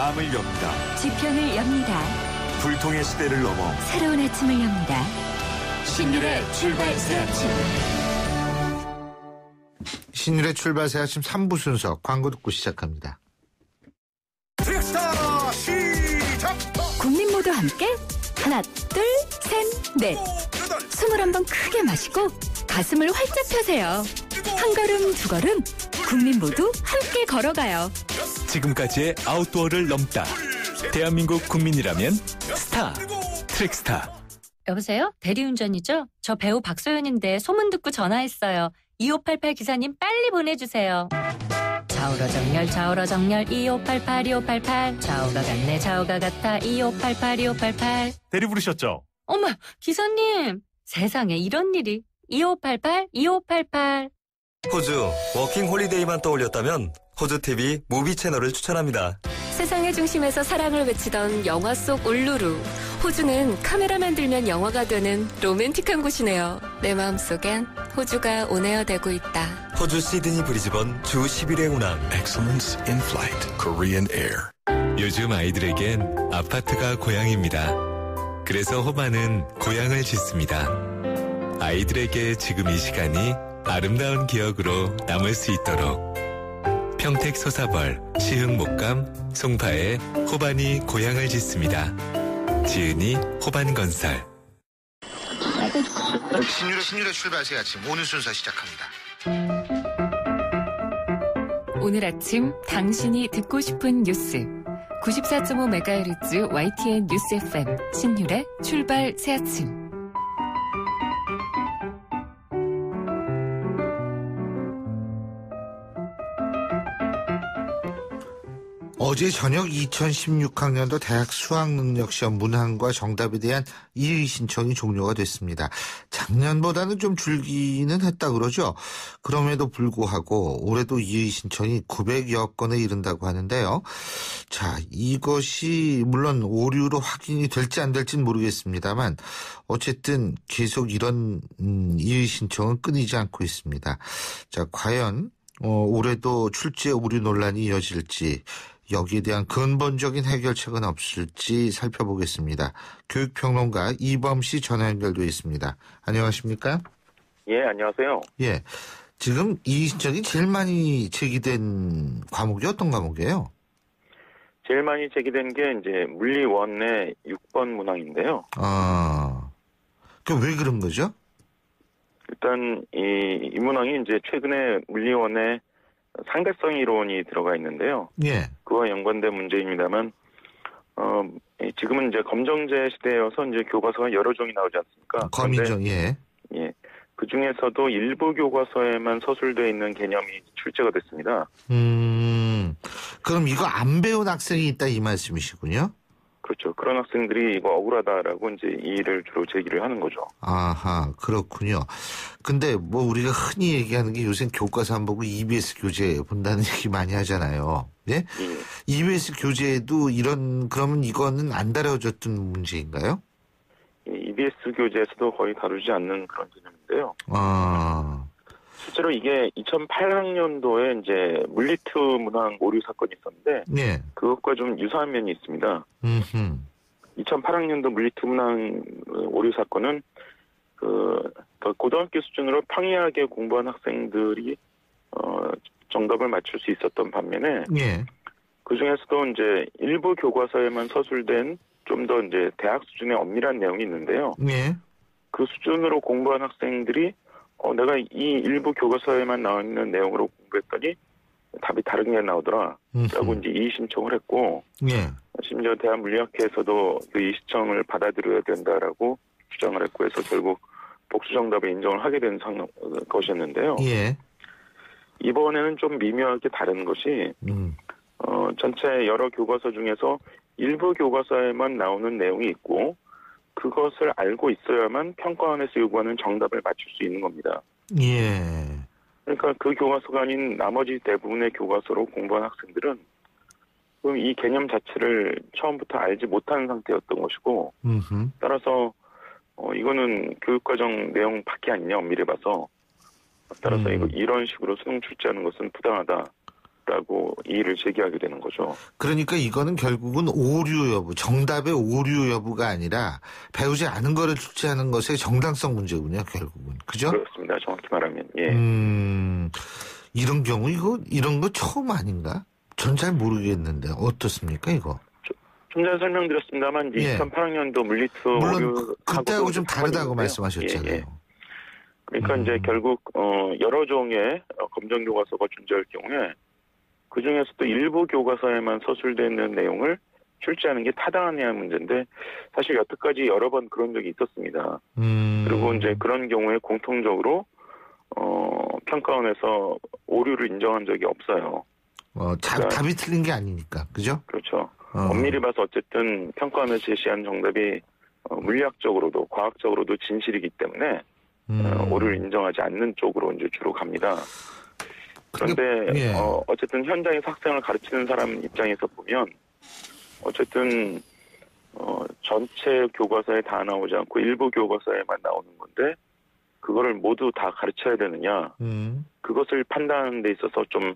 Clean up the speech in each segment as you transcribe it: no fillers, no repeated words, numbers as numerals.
마음을 엽니다. 지편을 엽니다. 불통의 시대를 넘어 새로운 아침을 엽니다. 신율의 출발 새 아침. 신율의 출발 새 아침 3부 순서 광고 듣고 시작합니다. 트랙스타 시작! 국민 모두 함께 하나, 둘, 셋, 넷. 21번 크게 마시고 가슴을 활짝 펴세요. 한 걸음, 두 걸음, 국민 모두 함께 걸어가요. 지금까지의 아웃도어를 넘다. 대한민국 국민이라면 스타, 트랙스타. 여보세요? 대리운전이죠? 저 배우 박소연인데 소문 듣고 전화했어요. 2588 기사님 빨리 보내주세요. 좌우로 정렬, 좌우로 정렬, 2588, 2588. 좌우가 같네, 좌우가 같아, 2588, 2588. 대리 부르셨죠? 어머, 기사님. 세상에 이런 일이. 2588, 2588. 호주 워킹 홀리데이만 떠올렸다면 호주TV 무비 채널을 추천합니다. 세상의 중심에서 사랑을 외치던 영화 속 울루루. 호주는 카메라만 들면 영화가 되는 로맨틱한 곳이네요. 내 마음속엔 호주가 온에어되고 있다. 호주 시드니 브리즈번 주 10일의 운항. Excellence in Flight, Korean Air. 요즘 아이들에겐 아파트가 고향입니다. 그래서 호반은 고향을 짓습니다. 아이들에게 지금 이 시간이 아름다운 기억으로 남을 수 있도록 평택 소사벌, 시흥목감, 송파에 호반이 고향을 짓습니다. 지은이 호반건설. 신율의 출발 새 아침 오늘 순서 시작합니다. 오늘 아침 당신이 듣고 싶은 뉴스 94.5MHz YTN 뉴스 FM 신율의 출발 새 아침. 어제 저녁 2016학년도 대학 수학능력시험 문항과 정답에 대한 이의 신청이 종료가 됐습니다. 작년보다는 좀 줄기는 했다 그러죠. 그럼에도 불구하고 올해도 이의 신청이 900여 건에 이른다고 하는데요. 자, 이것이 물론 오류로 확인이 될지 안 될지는 모르겠습니다만 어쨌든 계속 이런 이의 신청은 끊이지 않고 있습니다. 자, 과연 올해도 출제 오류 논란이 이어질지 여기에 대한 근본적인 해결책은 없을지 살펴보겠습니다. 교육평론가 이범 씨 전화 연결돼 있습니다. 안녕하십니까? 예, 안녕하세요. 예, 지금 이 신청이 제일 많이 제기된 과목이 어떤 과목이에요? 제일 많이 제기된 게 이제 물리원의 6번 문항인데요. 그럼 왜 그런 거죠? 일단 이 문항이 이제 최근에 물리원의 상대성 이론이 들어가 있는데요. 예. 그와 연관된 문제입니다만, 지금은 이제 검정제 시대여서 이제 교과서가 여러 종이 나오지 않습니까? 검인정, 예. 예. 그 중에서도 일부 교과서에만 서술되어 있는 개념이 출제가 됐습니다. 그럼 이거 안 배운 학생이 있다 이 말씀이시군요? 그렇죠. 그런 학생들이 이거 억울하다라고 이제 이의를 주로 제기를 하는 거죠. 아하, 그렇군요. 근데 뭐 우리가 흔히 얘기하는 게 요새 교과서 안 보고 EBS 교재 본다는 얘기 많이 하잖아요. 예? 예. EBS 교재에도 그러면 이거는 안 다뤄졌던 문제인가요? 예, EBS 교재에서도 거의 다루지 않는 그런 개념인데요. 실제로 이게 2008학년도에 이제 물리투 문항 오류 사건이 있었는데, 네. 그것과 좀 유사한 면이 있습니다. 2008학년도 물리투 문항 오류 사건은 고등학교 수준으로 평이하게 공부한 학생들이 정답을 맞출 수 있었던 반면에, 네. 그 중에서도 이제 일부 교과서에만 서술된 좀 더 이제 대학 수준의 엄밀한 내용이 있는데요. 네. 그 수준으로 공부한 학생들이 내가 이 일부 교과서에만 나와 있는 내용으로 공부했더니 답이 다른 게 나오더라. 라고 이제 이의 신청을 했고, 예. 심지어 대한물리학회에서도 그 이의 신청을 받아들여야 된다라고 주장을 했고 해서 결국 복수 정답을 인정을 하게 된 것이었는데요. 예. 이번에는 좀 미묘하게 다른 것이, 전체 여러 교과서 중에서 일부 교과서에만 나오는 내용이 있고, 그것을 알고 있어야만 평가원에서 요구하는 정답을 맞출 수 있는 겁니다. 예. 그러니까 그 교과서가 아닌 나머지 대부분의 교과서로 공부한 학생들은 그럼 이 개념 자체를 처음부터 알지 못하는 상태였던 것이고, 따라서 이거는 교육과정 내용 밖에 아니냐 엄밀히 봐서, 따라서 이런 식으로 수능 출제하는 것은 부당하다라고 있다고 이의를 제기하게 되는 거죠. 그러니까 이거는 결국은 오류 여부, 정답의 오류 여부가 아니라 배우지 않은 거를 출제하는 것의 정당성 문제군요, 결국은. 그죠? 그렇습니다. 정확히 말하면. 예. 이런 경우 이런 거 처음 아닌가? 전 잘 모르겠는데 어떻습니까, 이거? 좀 전에 설명드렸습니다만 예. 2008학년도 물리투 물론 오류 그때하고 좀 다르다고 말씀하셨잖아요. 예. 그러니까 이제 결국 여러 종의 검정 교과서가 존재할 경우에 그 중에서도 일부 교과서에만 서술되어 있는 내용을 출제하는 게 타당하냐는 문제인데 사실 여태까지 여러 번 그런 적이 있었습니다. 그리고 이제 그런 경우에 공통적으로 평가원에서 오류를 인정한 적이 없어요. 그러니까, 답이 틀린 게 아니니까, 그죠? 그렇죠. 엄밀히 봐서 어쨌든 평가원에서 제시한 정답이 물리학적으로도 과학적으로도 진실이기 때문에 오류를 인정하지 않는 쪽으로 이제 주로 갑니다. 그런데 예. 어쨌든 현장에서 학생을 가르치는 사람 입장에서 보면 어쨌든 전체 교과서에 다 나오지 않고 일부 교과서에만 나오는 건데 그거를 모두 다 가르쳐야 되느냐 그것을 판단하는 데 있어서 좀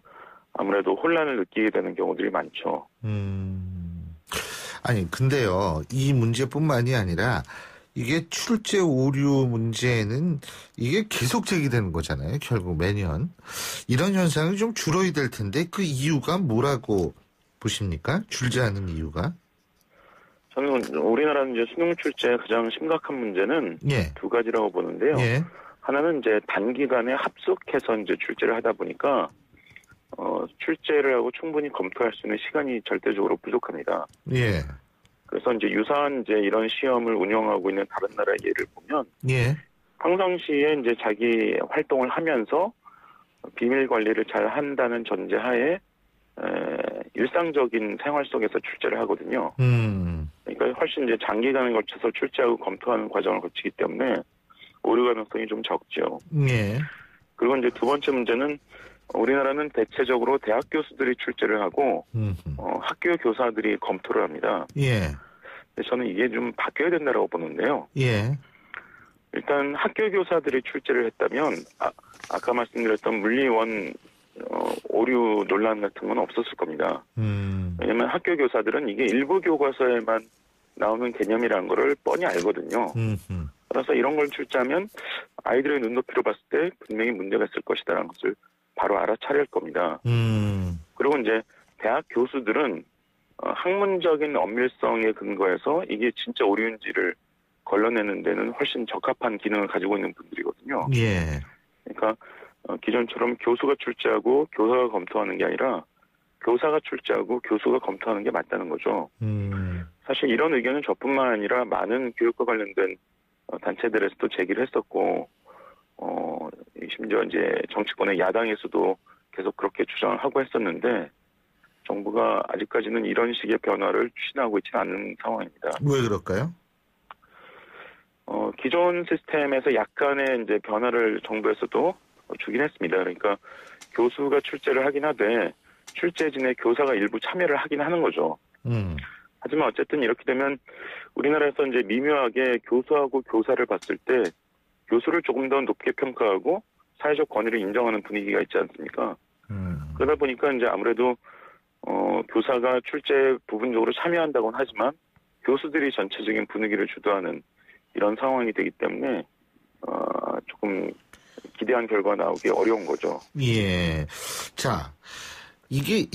아무래도 혼란을 느끼게 되는 경우들이 많죠. 아니 근데요 이 문제뿐만이 아니라 이게 출제 오류 문제는 이게 계속 제기되는 거잖아요. 결국 매년 이런 현상이 좀 줄어야 될 텐데 그 이유가 뭐라고 보십니까? 줄지 않은 이유가? 저는 우리나라는 이제 수능 출제의 가장 심각한 문제는 예. 두 가지라고 보는데요. 예. 하나는 이제 단기간에 합숙해서 이제 출제를 하다 보니까 출제를 하고 충분히 검토할 수 있는 시간이 절대적으로 부족합니다. 예. 그래서 이제 유사한 이제 이런 시험을 운영하고 있는 다른 나라의 예를 보면 예. 평상시에 이제 자기 활동을 하면서 비밀 관리를 잘 한다는 전제하에 일상적인 생활 속에서 출제를 하거든요. 그러니까 훨씬 이제 장기간에 걸쳐서 출제하고 검토하는 과정을 거치기 때문에 오류 가능성이 좀 적죠. 예. 그리고 이제 두 번째 문제는 우리나라는 대체적으로 대학 교수들이 출제를 하고 학교 교사들이 검토를 합니다. 예. 근데 저는 이게 좀 바뀌어야 된다고 보는데요. 예. 일단 학교 교사들이 출제를 했다면 아까 말씀드렸던 물리원 오류 논란 같은 건 없었을 겁니다. 왜냐하면 학교 교사들은 이게 일부 교과서에만 나오는 개념이라는 거를 뻔히 알거든요. 그래서 이런 걸 출제하면 아이들의 눈높이로 봤을 때 분명히 문제가 있을 것이다라는 것을 바로 알아차릴 겁니다. 그리고 이제 대학 교수들은 학문적인 엄밀성에 근거해서 이게 진짜 오류인지를 걸러내는 데는 훨씬 적합한 기능을 가지고 있는 분들이거든요. 예. 그러니까 기존처럼 교수가 출제하고 교사가 검토하는 게 아니라 교사가 출제하고 교수가 검토하는 게 맞다는 거죠. 사실 이런 의견은 저뿐만 아니라 많은 교육과 관련된 단체들에서도 제기를 했었고 심지어 이제 정치권의 야당에서도 계속 그렇게 주장을 하고 했었는데 정부가 아직까지는 이런 식의 변화를 추진하고 있지는 않는 상황입니다. 왜 그럴까요? 기존 시스템에서 약간의 이제 변화를 정부에서도 주긴 했습니다. 그러니까 교수가 출제를 하긴 하되 출제진의 교사가 일부 참여를 하긴 하는 거죠. 하지만 어쨌든 이렇게 되면 우리나라에서 이제 미묘하게 교수하고 교사를 봤을 때 교수를 조금 더 높게 평가하고 사회적 권위를 인정하는 분위기가 있지 않습니까? 그러다 보니까 이제 아무래도 교사가 출제에 부분적으로 참여한다고는 하지만 교수들이 전체적인 분위기를 주도하는 이런 상황이 되기 때문에 조금 기대한 결과 나오기 어려운 거죠. 예. 자, 이게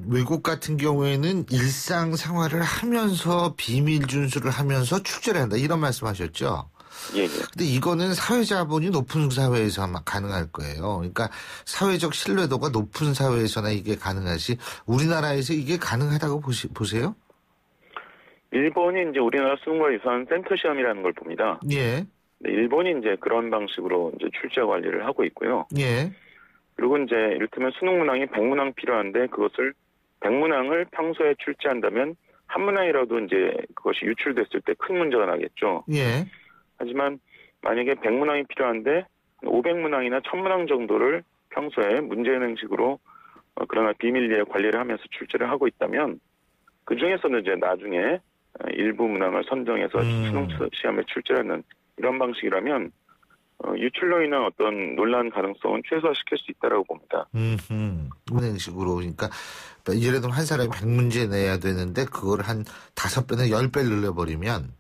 외국 같은 경우에는 일상 생활을 하면서 비밀 준수를 하면서 출제를 한다 이런 말씀하셨죠? 예. 근데 이거는 사회자본이 높은 사회에서만 가능할 거예요. 그러니까 사회적 신뢰도가 높은 사회에서나 이게 가능하지 우리나라에서 이게 가능하다고 보세요? 일본이 이제 우리나라 수능과 유사한 센터 시험이라는 걸 봅니다. 예. 일본이 이제 그런 방식으로 이제 출제 관리를 하고 있고요. 예. 그리고 이제 이를테면 수능 문항이 100문항 필요한데 그것을 100문항을 평소에 출제한다면 한 문항이라도 이제 그것이 유출됐을 때 큰 문제가 나겠죠. 예. 하지만 만약에 100문항이 필요한데 500문항이나 1000문항 정도를 평소에 문제은행식으로 그러나 비밀리에 관리를 하면서 출제를 하고 있다면 그 중에서는 이제 나중에 일부 문항을 선정해서 수능 시험에 출제하는 이런 방식이라면 유출로 인한 어떤 논란 가능성은 최소화시킬 수 있다라고 봅니다. 은행식으로 그러니까 예를 들면 한 사람이 100문제 내야 되는데 그걸 한 5배나 10배를 늘려버리면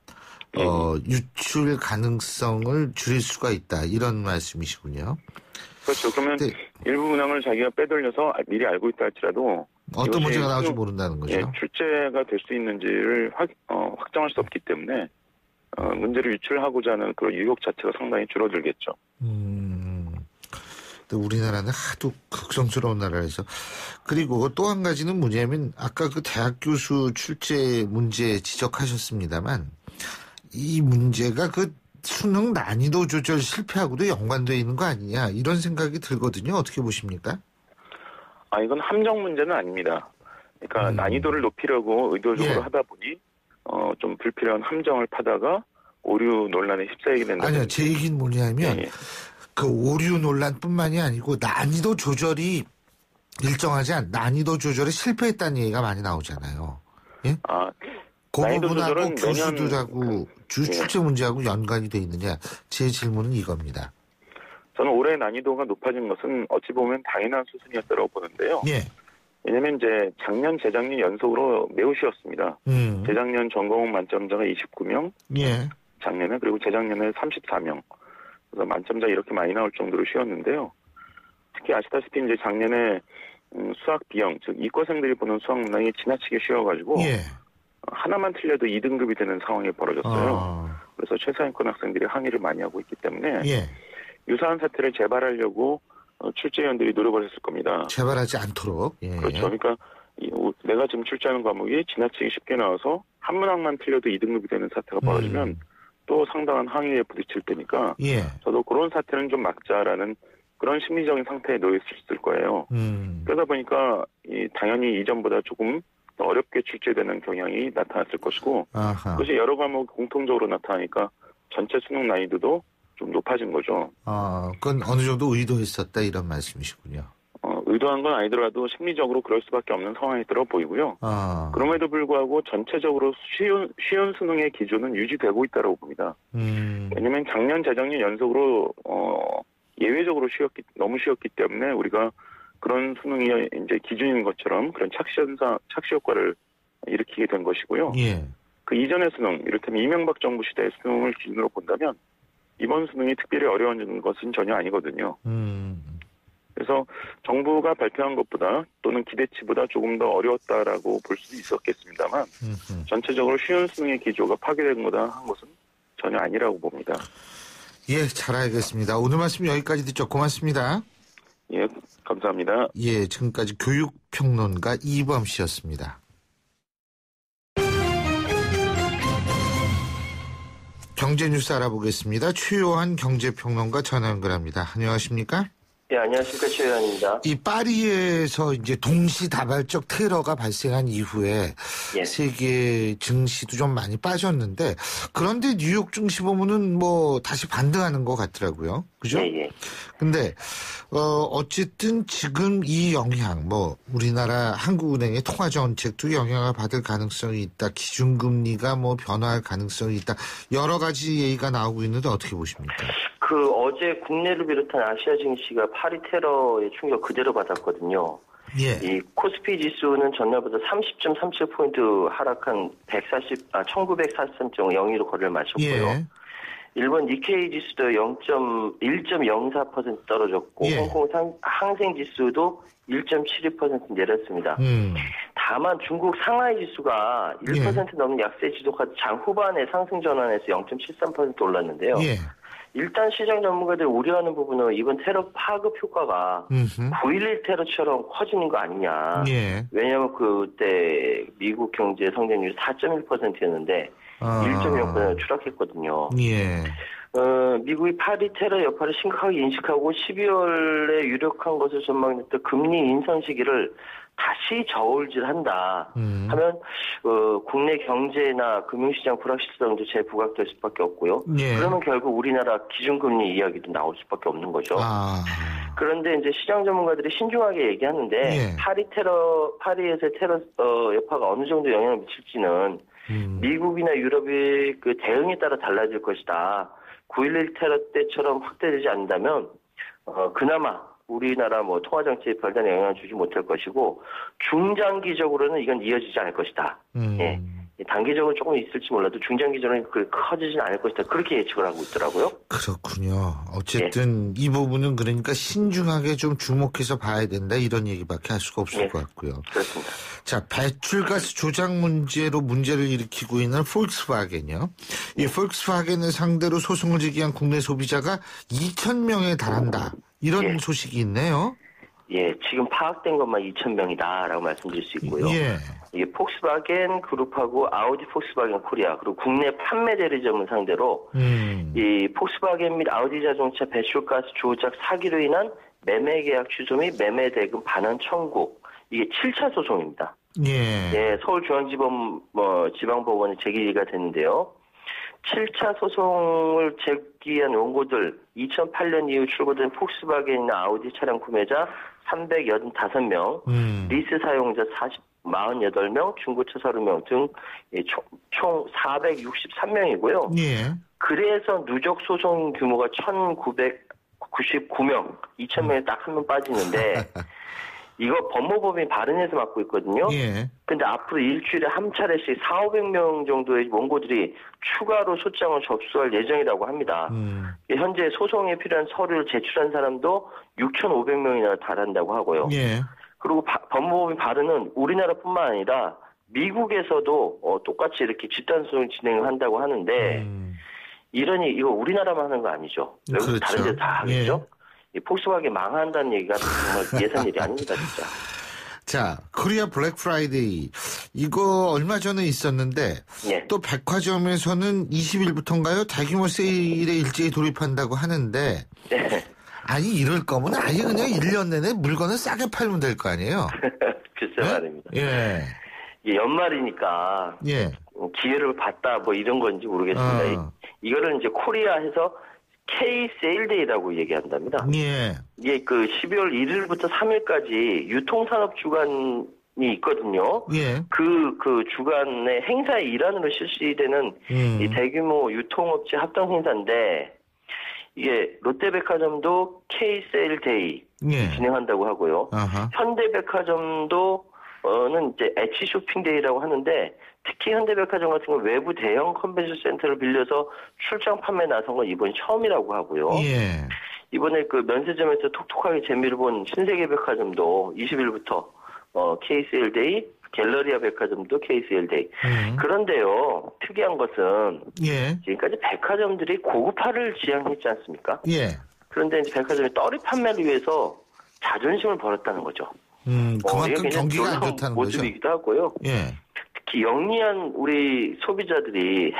유출 가능성을 줄일 수가 있다 이런 말씀이시군요. 그렇죠. 그러면 일부 문항을 자기가 빼돌려서 미리 알고 있다 할지라도 어떤 문제가 나올지 모른다는 거죠. 예, 출제가 될 수 있는지를 확정할 수 없기 때문에 문제를 유출하고자 하는 그런 유혹 자체가 상당히 줄어들겠죠. 우리나라는 하도 극성스러운 나라에서 그리고 또 한 가지는 뭐냐면 아까 그 대학 교수 출제 문제 지적하셨습니다만 이 문제가 그 수능 난이도 조절 실패하고도 연관되어 있는 거 아니냐 이런 생각이 들거든요. 어떻게 보십니까? 이건 함정 문제는 아닙니다. 그러니까 난이도를 높이려고 의도적으로 하다 보니 좀 불필요한 함정을 파다가 오류 논란에 휩싸이게 된다. 아니요. 제 얘기는 뭐냐면 그 오류 논란뿐만이 아니고 난이도 조절이 일정하지 않 난이도 조절에 실패했다는 얘기가 많이 나오잖아요. 예? 그 부분하고 교수들하고 출제 문제하고 연관이 돼 있느냐. 제 질문은 이겁니다. 저는 올해 난이도가 높아진 것은 어찌 보면 당연한 수순이었다고 보는데요. 예. 왜냐하면 이제 작년, 재작년 연속으로 매우 쉬웠습니다. 재작년 전공은 만점자가 29명, 예. 작년에 그리고 재작년에 34명. 그래서 만점자 이렇게 많이 나올 정도로 쉬웠는데요. 특히 아시다시피 이제 작년에 수학 B형, 즉 이과생들이 보는 수학 문항이 지나치게 쉬워가지고 하나만 틀려도 2등급이 되는 상황이 벌어졌어요. 그래서 최상위권 학생들이 항의를 많이 하고 있기 때문에 유사한 사태를 재발하려고 출제위원들이 노력을 했을 겁니다. 재발하지 않도록. 그렇죠. 그러니까 내가 지금 출제하는 과목이 지나치게 쉽게 나와서 한 문항만 틀려도 2등급이 되는 사태가 벌어지면 또 상당한 항의에 부딪힐 테니까 저도 그런 사태는 좀 막자라는 그런 심리적인 상태에 놓여 있을 거예요. 그러다 보니까 당연히 이전보다 조금 더 어렵게 출제되는 경향이 나타났을 것이고 그것이 여러 과목이 공통적으로 나타나니까 전체 수능 난이도도 좀 높아진 거죠. 그건 어느 정도 의도했었다 이런 말씀이시군요. 의도한 건 아니더라도 심리적으로 그럴 수밖에 없는 상황이 들어 보이고요. 그럼에도 불구하고 전체적으로 쉬운 수능의 기조는 유지되고 있다고 봅니다. 왜냐하면 작년, 재작년 연속으로 예외적으로 너무 쉬웠기 때문에 우리가 그런 수능이 이제 기준인 것처럼 그런 착시 효과를 일으키게 된 것이고요. 그 이전의 수능, 이를테면 이명박 정부 시대의 수능을 기준으로 본다면 이번 수능이 특별히 어려운 것은 전혀 아니거든요. 그래서 정부가 발표한 것보다 또는 기대치보다 조금 더 어려웠다라고 볼 수도 있었겠습니다만 전체적으로 쉬운 수능의 기조가 파괴된 거다 한 것은 전혀 아니라고 봅니다. 예, 잘 알겠습니다. 오늘 말씀 여기까지 듣죠. 고맙습니다. 예, 감사합니다. 예, 지금까지 교육평론가 이범 씨였습니다. 경제뉴스 알아보겠습니다. 최요한 경제평론가 전화 연결합니다. 안녕하십니까? 네, 안녕하십니까. 최요한입니다. 이 파리에서 이제 동시다발적 테러가 발생한 이후에 세계 증시도 좀 많이 빠졌는데 그런데 뉴욕 증시 보면은 뭐 다시 반등하는 것 같더라고요. 그죠? 예. 근데 어쨌든 지금 이 영향 우리나라 한국은행의 통화 정책도 영향을 받을 가능성이 있다. 기준금리가 변화할 가능성이 있다. 여러 가지 얘기가 나오고 있는데 어떻게 보십니까? 어제 국내를 비롯한 아시아 증시가 파리 테러의 충격 그대로 받았거든요. 이 코스피 지수는 전날보다 30.37포인트 하락한 1943.02로 거래를 마쳤고요. 일본 니케이 지수도 1.04% 떨어졌고 홍콩 항생 지수도 1.72% 내렸습니다. 다만 중국 상하이 지수가 1% 넘는 약세 지속하다 장 후반에 상승 전환해서 0.73% 올랐는데요. 일단 시장 전문가들이 우려하는 부분은 이번 테러 파급 효과가 9.11 테러처럼 커지는 거 아니냐. 왜냐하면 그때 미국 경제 성장률이 4.1%였는데 1.0% 추락했거든요. 미국이 파리 테러 여파를 심각하게 인식하고 12월에 유력한 것을 전망했던 금리 인상 시기를 다시 저울질한다 하면 국내 경제나 금융시장 불확실성도 재부각될 수밖에 없고요. 그러면 결국 우리나라 기준금리 이야기도 나올 수밖에 없는 거죠. 그런데 이제 시장 전문가들이 신중하게 얘기하는데 파리에서의 테러 여파가 어느 정도 영향을 미칠지는 미국이나 유럽의 그 대응에 따라 달라질 것이다. 9.11 테러 때처럼 확대되지 않는다면 그나마 우리나라 통화정치에 별다른 영향을 주지 못할 것이고 중장기적으로는 이건 이어지지 않을 것이다. 예. 단기적으로 조금 있을지 몰라도 중장기적으로는 커지진 않을 것이다. 그렇게 예측을 하고 있더라고요. 그렇군요. 어쨌든 이 부분은 그러니까 신중하게 좀 주목해서 봐야 된다 이런 얘기밖에 할 수가 없을 것 같고요. 그렇습니다. 자, 배출가스 조작 문제로 문제를 일으키고 있는 폴크스와겐이요. 이 폴크스와겐을 상대로 소송을 제기한 국내 소비자가 2,000명에 달한다. 이런 소식이 있네요. 예, 지금 파악된 것만 2,000명이다라고 말씀드릴 수 있고요. 예. 이게 폭스바겐 그룹하고 아우디 폭스바겐 코리아 그리고 국내 판매 대리점을 상대로 이 폭스바겐 및 아우디 자동차 배출가스 조작 사기로 인한 매매 계약 취소 및 매매 대금 반환 청구 이게 7차 소송입니다. 예. 예, 서울중앙지법 지방법원에 제기가 됐는데요. 7차 소송을 제기한 원고들 2008년 이후 출고된 폭스바겐이나 아우디 차량 구매자 385명, 리스 사용자 48명, 중고차 30명 등 총 463명이고요. 예. 그래서 누적 소송 규모가 1,999명, 2,000명에 딱 한 명 빠지는데 이거 법무법인 바른에서 맡고 있거든요. 예. 근데 앞으로 일주일에 한 차례씩 4,500명 정도의 원고들이 추가로 소장을 접수할 예정이라고 합니다. 현재 소송에 필요한 서류를 제출한 사람도 6,500명이나 달한다고 하고요. 예. 그리고 법무법인 바른은 우리나라뿐만 아니라 미국에서도 똑같이 이렇게 집단 소송을 진행을 한다고 하는데 이거 우리나라만 하는 거 아니죠. 외국 그렇죠. 다른 데도 다 하겠죠. 예. 이 폭스바겐 망한다는 얘기가 정말 예산 일이 아닙니다, 진짜. 자, 코리아 블랙 프라이데이 이거 얼마 전에 있었는데 예. 또 백화점에서는 20일부터인가요? 대규모 세일에 일제히 돌입한다고 하는데 네. 아니 이럴 거면 아예 그냥 1년 내내 물건을 싸게 팔면 될 거 아니에요? 글쎄 말입니다. 예. 이게 연말이니까 예. 기회를 봤다 이런 건지 모르겠습니다. 이거를 이제 코리아에서 K 세일데이라고 얘기한답니다. 예. 이게 12월 1일부터 3일까지 유통산업 주간이 있거든요. 예. 그 주간의 행사의 일환으로 실시되는 이 대규모 유통업체 합동 행사인데 이게 롯데백화점도 K 세일데이 진행한다고 하고요. 아하. 현대백화점도는 이제 엣지 쇼핑데이라고 하는데 특히 현대백화점 같은 건 외부 대형 컨벤션 센터를 빌려서 출장 판매 나선 건 이번이 처음이라고 하고요. 예. 이번에 면세점에서 톡톡하게 재미를 본 신세계백화점도 20일부터 K-세일데이, 갤러리아 백화점도 K-세일데이. 그런데요, 특이한 것은 지금까지 백화점들이 고급화를 지향했지 않습니까? 예. 그런데 이제 백화점이 떨이 판매를 위해서 자존심을 벌였다는 거죠. 그만큼 경기가 안 좋다는 거죠. 모습이기도 하고요. 예. 특히 영리한 우리 소비자들이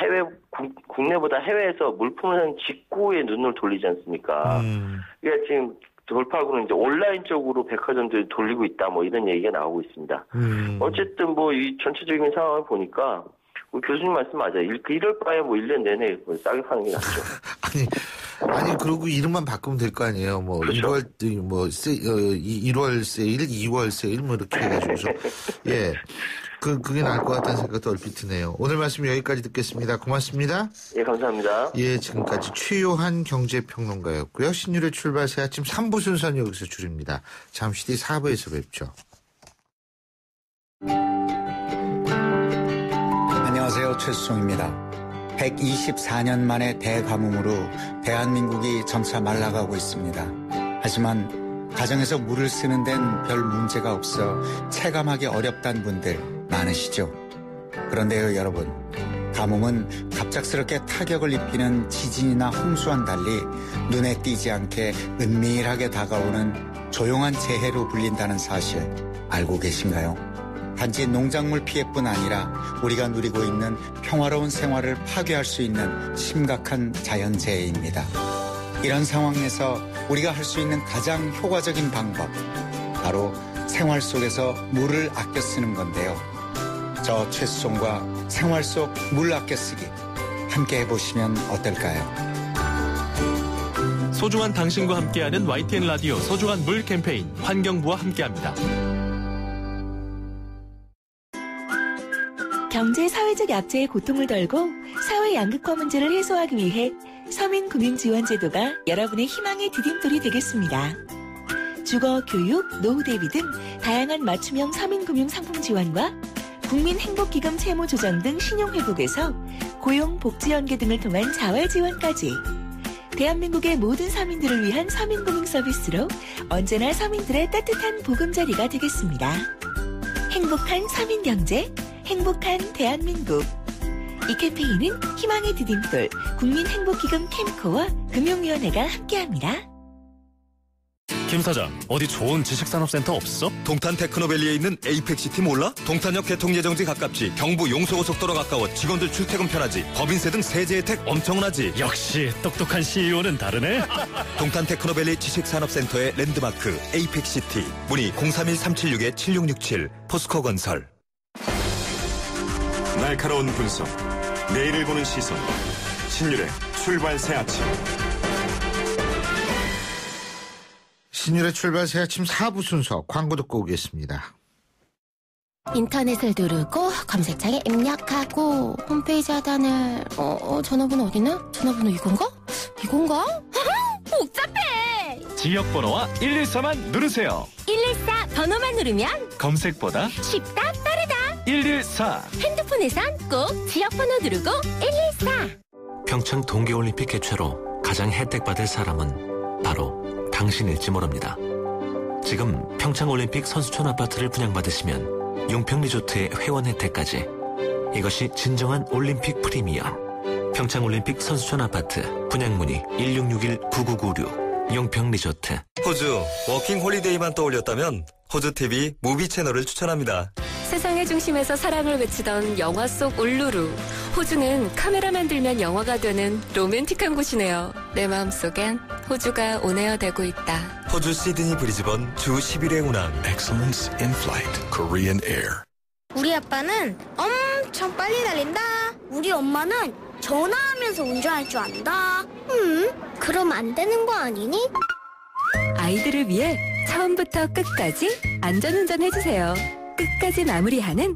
국내보다 해외에서 물품을 사는 직구에 눈을 돌리지 않습니까? 그러니까 지금 돌파구는 이제 온라인 쪽으로 백화점들이 돌리고 있다, 이런 얘기가 나오고 있습니다. 어쨌든 이 전체적인 상황을 보니까 우리 교수님 말씀 맞아요. 이럴 바에 1년 내내 싸게 파는 게 낫죠. 아니 그러고 이름만 바꾸면 될 거 아니에요. 그렇죠. 1월 세일, 2월 세일 이렇게 해가지고서 예. 그게 나을 것 같다는 생각도 얼핏 드네요. 오늘 말씀 여기까지 듣겠습니다. 고맙습니다. 예, 감사합니다. 예, 지금까지 최요한 경제평론가였고요. 신율의 출발 새 아침 3부 순서는 여기서 줄입니다. 잠시 뒤 4부에서 뵙죠. 안녕하세요. 최수종입니다. 124년 만에 대가뭄으로 대한민국이 점차 말라가고 있습니다. 하지만 가정에서 물을 쓰는 데는 별 문제가 없어 체감하기 어렵다는 분들 많으시죠? 그런데요, 여러분. 가뭄은 갑작스럽게 타격을 입히는 지진이나 홍수와는 달리 눈에 띄지 않게 은밀하게 다가오는 조용한 재해로 불린다는 사실 알고 계신가요? 단지 농작물 피해뿐 아니라 우리가 누리고 있는 평화로운 생활을 파괴할 수 있는 심각한 자연재해입니다. 이런 상황에서 우리가 할 수 있는 가장 효과적인 방법, 바로 생활 속에서 물을 아껴 쓰는 건데요. 저 최수종과 생활 속 물 아껴 쓰기 함께 해보시면 어떨까요? 소중한 당신과 함께하는 YTN 라디오 소중한 물 캠페인 환경부와 함께합니다. 경제 사회적 약자의 고통을 덜고 사회 양극화 문제를 해소하기 위해 서민금융지원제도가 여러분의 희망의 디딤돌이 되겠습니다. 주거, 교육, 노후 대비 등 다양한 맞춤형 서민금융 상품 지원과 국민행복기금 채무조정 등 신용회복에서 고용, 복지 연계 등을 통한 자활 지원까지 대한민국의 모든 서민들을 위한 서민금융 서비스로 언제나 서민들의 따뜻한 보금자리가 되겠습니다. 행복한 서민경제, 행복한 대한민국. 이 캠페인은 희망의 디딤돌 국민행복기금 캠코와 금융위원회가 함께합니다. 김 사장, 어디 좋은 지식산업센터 없어? 동탄 테크노밸리에 있는 에이펙시티 몰라? 동탄역 개통예정지 가깝지, 경부 용서고속도로 가까워, 직원들 출퇴근 편하지, 법인세 등 세제 혜택 엄청나지. 역시 똑똑한 CEO는 다르네. 동탄 테크노밸리 지식산업센터의 랜드마크 에이펙시티. 문의 031-376-7667 포스코건설. 날카로운 분석, 내일을 보는 시선, 신율의 출발 새 아침. 신율의 출발 새 아침 4부 순서 광고 듣고 오겠습니다. 인터넷을 누르고 검색창에 입력하고 홈페이지 하단을 전화번호 어디나? 전화번호 이건가? 복잡해! 지역번호와 114만 누르세요. 114 번호만 누르면 검색보다 쉽다 빠르다. 114. 핸드폰에선 꼭 지역번호 누르고 114. 평창 동계올림픽 개최로 가장 혜택받을 사람은 바로 당신일지 모릅니다. 지금 평창올림픽 선수촌 아파트를 분양받으시면 용평리조트의 회원 혜택까지. 이것이 진정한 올림픽 프리미엄. 평창올림픽 선수촌 아파트 분양문의 1661-9996 용평리조트. 호주 워킹 홀리데이만 떠올렸다면 호주TV 무비 채널을 추천합니다. 세상의 중심에서 사랑을 외치던 영화 속 울루루. 호주는 카메라만 들면 영화가 되는 로맨틱한 곳이네요. 내 마음속엔 호주가 온에어 되고 있다. 호주 시드니 브리즈번 주 10일의 운항. Excellence in Flight Korean Air. 우리 아빠는 엄청 빨리 달린다. 우리 엄마는 전화하면서 운전할 줄 안다. 그럼 안 되는 거 아니니? 아이들을 위해 처음부터 끝까지 안전운전 해주세요. 끝까지 마무리하는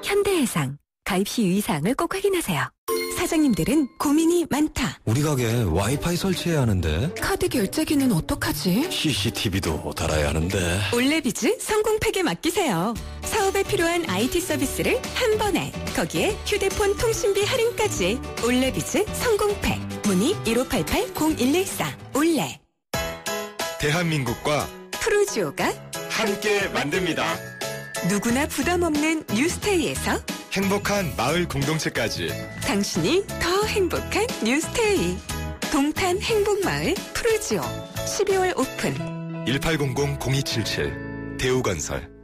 현대해상. 가입 시 유의사항을 꼭 확인하세요. 사장님들은 고민이 많다. 우리 가게 와이파이 설치해야 하는데. 카드 결제기는 어떡하지? CCTV도 달아야 하는데. 올레비즈 성공팩에 맡기세요. 사업에 필요한 IT 서비스를 한 번에. 거기에 휴대폰 통신비 할인까지. 올레비즈 성공팩. 문의 1588-0114. 올레. 대한민국과 프루지오가 함께 만듭니다. 누구나 부담 없는 뉴스테이에서 행복한 마을 공동체까지. 당신이 더 행복한 뉴스테이. 동탄 행복마을 프루지오. 12월 오픈. 1800-0277 대우건설.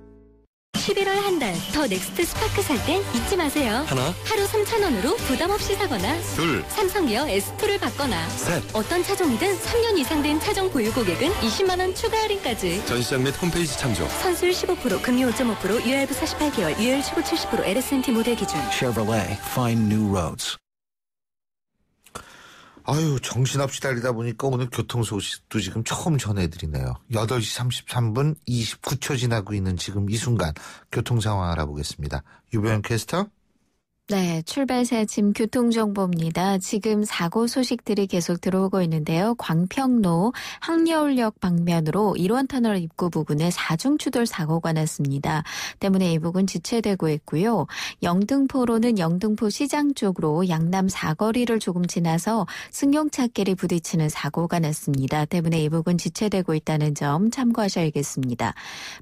11월 한 달 더 넥스트 스파크 살 땐 잊지 마세요. 하나, 하루 3,000원으로 부담 없이 사거나 둘, 삼성기어 S2를 받거나 셋. 어떤 차종이든 3년 이상 된 차종 보유 고객은 20만 원 추가 할인까지. 전시장 및 홈페이지 참조. 선수율 15%, 금리 5.5%, 유효할부 48개월, 유효율 최고 70%, LS&T 모델 기준. Chevrolet, find new roads. 아유, 정신없이 달리다 보니까 오늘 교통소식도 지금 처음 전해드리네요. 8시 33분 29초 지나고 있는 지금 이 순간 교통 상황 알아보겠습니다. 유보영 캐스터. 네, 출발 새 아침 교통정보입니다. 지금 사고 소식들이 계속 들어오고 있는데요. 광평로 항여울역 방면으로 1원터널 입구 부근에 4중 추돌 사고가 났습니다. 때문에 이 부근 지체되고 있고요. 영등포로는 영등포 시장 쪽으로 양남 사거리를 조금 지나서 승용차끼리 부딪히는 사고가 났습니다. 때문에 이 부근 지체되고 있다는 점 참고하셔야겠습니다.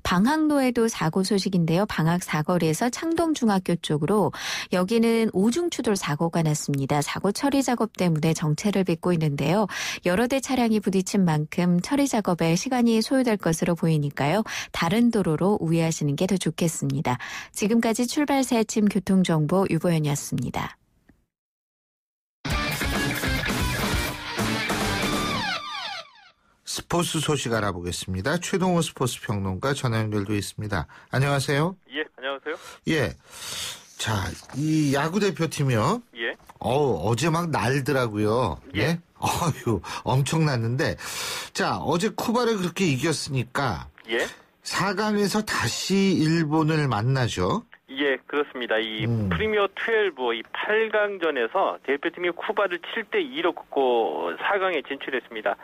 방학로에도 사고 소식인데요. 방학 사거리에서 창동중학교 쪽으로 여기는 5중 추돌 사고가 났습니다. 사고 처리 작업 때문에 정체를 빚고 있는데요. 여러 대 차량이 부딪힌 만큼 처리 작업에 시간이 소요될 것으로 보이니까요. 다른 도로로 우회하시는 게 더 좋겠습니다. 지금까지 출발 새 아침 교통정보 유보연이었습니다. 스포츠 소식 알아보겠습니다. 최동호 스포츠 평론가 전화 연결돼 있습니다. 안녕하세요. 예, 안녕하세요. 예. 자, 이 야구 대표팀이요. 예. 어제 막 날더라고요. 예. 예? 어휴, 엄청났는데. 자, 어제 쿠바를 그렇게 이겼으니까. 예. 4강에서 다시 일본을 만나죠. 예, 그렇습니다. 이 프리미어 12, 이 8강전에서 대표팀이 쿠바를 7대2로 꺾고 4강에 진출했습니다.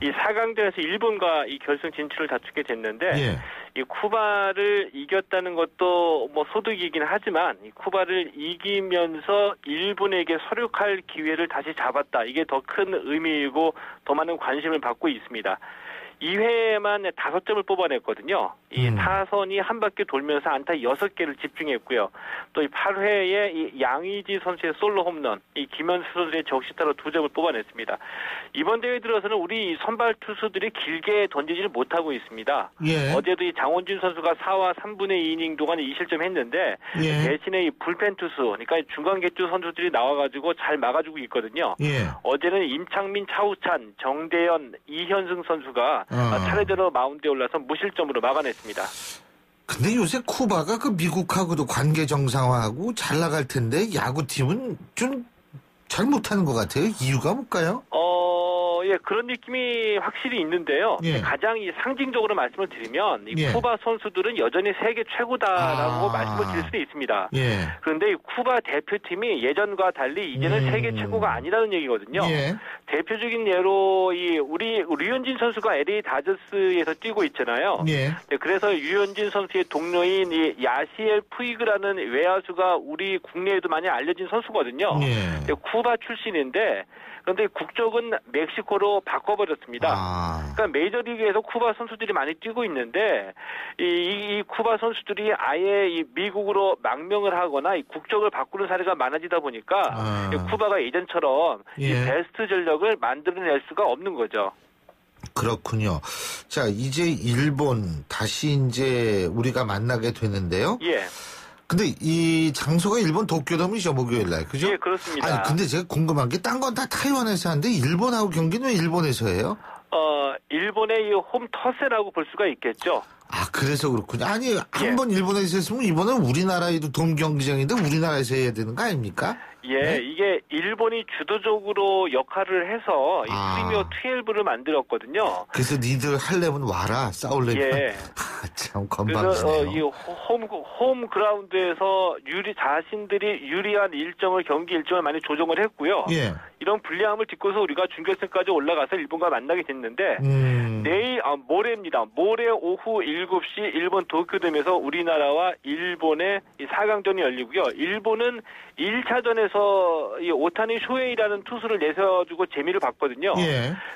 이 4강전에서 일본과 이 결승 진출을 다투게 됐는데, 이 쿠바를 이겼다는 것도 뭐 소득이긴 하지만, 이 쿠바를 이기면서 일본에게 서륙할 기회를 다시 잡았다. 이게 더 큰 의미이고 더 많은 관심을 받고 있습니다. 2회에만 5점을 뽑아냈거든요. 이 타선이 한 바퀴 돌면서 안타 6개를 집중했고요. 또 이 8회에 이 양의지 선수의 솔로 홈런, 이 김현수 선수의 적시타로 2점을 뽑아냈습니다. 이번 대회 들어서는 우리 선발 투수들이 길게 던지지를 못하고 있습니다. 어제도 이 장원준 선수가 4와 3분의 2이닝 동안 2실점 했는데, 대신에 이 불펜 투수, 그러니까 중간 개투 선수들이 나와가지고 잘 막아주고 있거든요. 어제는 임창민, 차우찬, 정대현, 이현승 선수가 차례대로 마운드에 올라서 무실점으로 막아냈습니다. 근데 요새 쿠바가 그 미국하고도 관계 정상화하고 잘 나갈 텐데 야구팀은 좀 잘 못하는 것 같아요. 이유가 뭘까요? 예, 그런 느낌이 확실히 있는데요. 가장 이 상징적으로 말씀을 드리면, 이 쿠바 선수들은 여전히 세계 최고다라고 말씀을 드릴 수도 있습니다. 그런데 이 쿠바 대표팀이 예전과 달리 이제는 세계 최고가 아니라는 얘기거든요. 대표적인 예로 우리 류현진 선수가 LA 다저스에서 뛰고 있잖아요. 그래서 류현진 선수의 동료인 이 야시엘 푸이그라는 외야수가 우리 국내에도 많이 알려진 선수거든요. 쿠바 출신인데, 그런데 국적은 멕시코로 바꿔버렸습니다. 그러니까 메이저리그에서 쿠바 선수들이 많이 뛰고 있는데, 이 쿠바 선수들이 아예 이 미국으로 망명을 하거나 이 국적을 바꾸는 사례가 많아지다 보니까 쿠바가 예전처럼 이 베스트 전력을 만들어낼 수가 없는 거죠. 그렇군요. 자, 이제 일본 다시 이제 우리가 만나게 되는데요. 근데 이 장소가 일본 도쿄돔이죠, 목요일 날. 그죠? 예, 그렇습니다. 아니, 근데 제가 궁금한 게 딴 건 다 타이완에서 하는데 일본하고 경기는 왜 일본에서 해요? 일본의 이 홈터세라고 볼 수가 있겠죠. 아, 그래서 그렇군요. 아니, 한 번 일본에서 했으면 이번엔 우리나라에도 돔 경기장인데 우리나라에서 해야 되는 거 아닙니까? 이게 일본이 주도적으로 역할을 해서 이 프리미어 12를 만들었거든요. 그래서 니들 하려면 와라, 싸우려면. 참 건방지네요. 그래서 이 홈 그라운드에서 자신들이 유리한 경기 일정을 많이 조정을 했고요. 이런 불리함을 딛고서 우리가 준결승까지 올라가서 일본과 만나게 됐는데, 모레입니다. 모레 오후 7시 일본 도쿄돔에서 우리나라와 일본의 이 4강전이 열리고요. 일본은 1차전에서 이 오타니 쇼헤이라는 투수를 내세워주고 재미를 봤거든요.